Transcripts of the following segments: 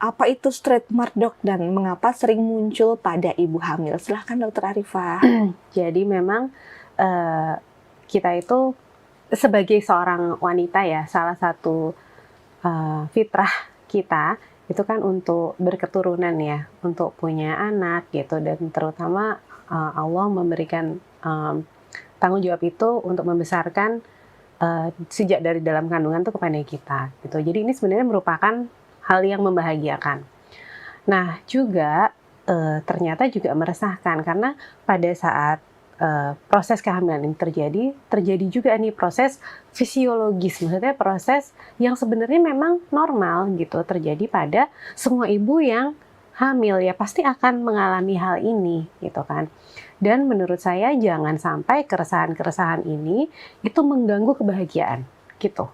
apa itu stretch mark, Dok, dan mengapa sering muncul pada ibu hamil? Silahkan Dokter Arifah. Jadi memang kita itu sebagai seorang wanita ya, salah satu fitrah kita itu kan untuk berketurunan ya, untuk punya anak gitu, dan terutama Allah memberikan tanggung jawab itu untuk membesarkan sejak dari dalam kandungan tuh kepada kita gitu. Jadi ini sebenarnya merupakan hal yang membahagiakan. Nah juga ternyata juga meresahkan karena pada saat proses kehamilan ini terjadi juga nih proses fisiologis, maksudnya proses yang sebenarnya memang normal gitu terjadi pada semua ibu yang hamil ya, pasti akan mengalami hal ini gitu kan. Dan menurut saya jangan sampai keresahan-keresahan ini itu mengganggu kebahagiaan gitu.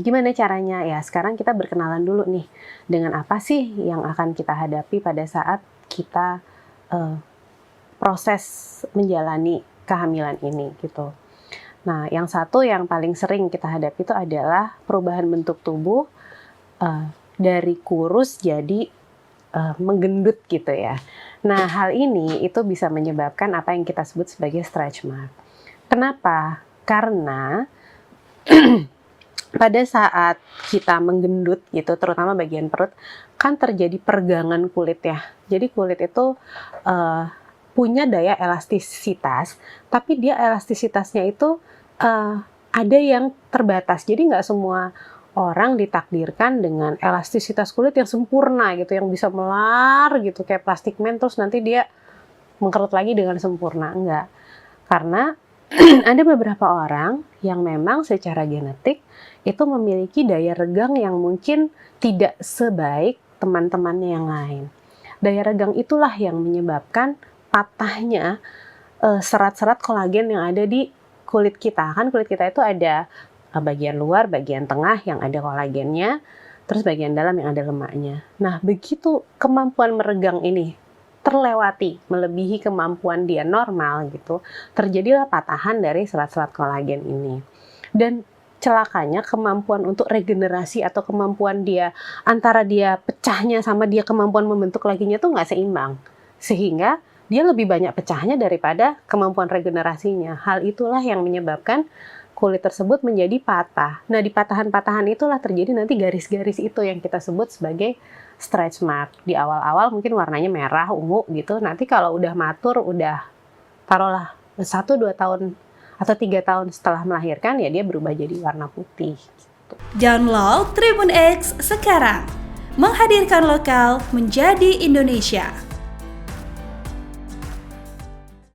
Gimana caranya ya? Sekarang kita berkenalan dulu nih dengan apa sih yang akan kita hadapi pada saat kita proses menjalani kehamilan ini gitu. Nah, yang satu yang paling sering kita hadapi itu adalah perubahan bentuk tubuh dari kurus jadi menggendut gitu ya. Nah, hal ini itu bisa menyebabkan apa yang kita sebut sebagai stretch mark. Kenapa? Karena pada saat kita menggendut gitu, terutama bagian perut, kan terjadi pergangan kulit ya. Jadi kulit itu punya daya elastisitas, tapi dia elastisitasnya itu ada yang terbatas. Jadi nggak semua orang ditakdirkan dengan elastisitas kulit yang sempurna gitu, yang bisa melar gitu kayak plastik man terus nanti dia mengkerut lagi dengan sempurna. Enggak. Karena ada beberapa orang yang memang secara genetik itu memiliki daya regang yang mungkin tidak sebaik teman-temannya yang lain. Daya regang itulah yang menyebabkan patahnya serat-serat kolagen yang ada di kulit kita. Kan kulit kita itu ada bagian luar, bagian tengah yang ada kolagennya, terus bagian dalam yang ada lemaknya. Nah, begitu kemampuan meregang ini terlewati, melebihi kemampuan dia normal gitu, terjadilah patahan dari serat-serat kolagen ini. Dan celakanya kemampuan untuk regenerasi atau kemampuan dia antara dia pecahnya sama dia kemampuan membentuk laginya tuh nggak seimbang. Sehingga dia lebih banyak pecahnya daripada kemampuan regenerasinya. Hal itulah yang menyebabkan kulit tersebut menjadi patah. Nah, di patahan-patahan itulah terjadi nanti garis-garis itu yang kita sebut sebagai stretch mark. Di awal-awal mungkin warnanya merah, ungu gitu. Nanti kalau udah matur, udah taruhlah 1-2 tahun atau 3 tahun setelah melahirkan, ya dia berubah jadi warna putih. Gitu. Download Tribun X sekarang. Menghadirkan lokal menjadi Indonesia.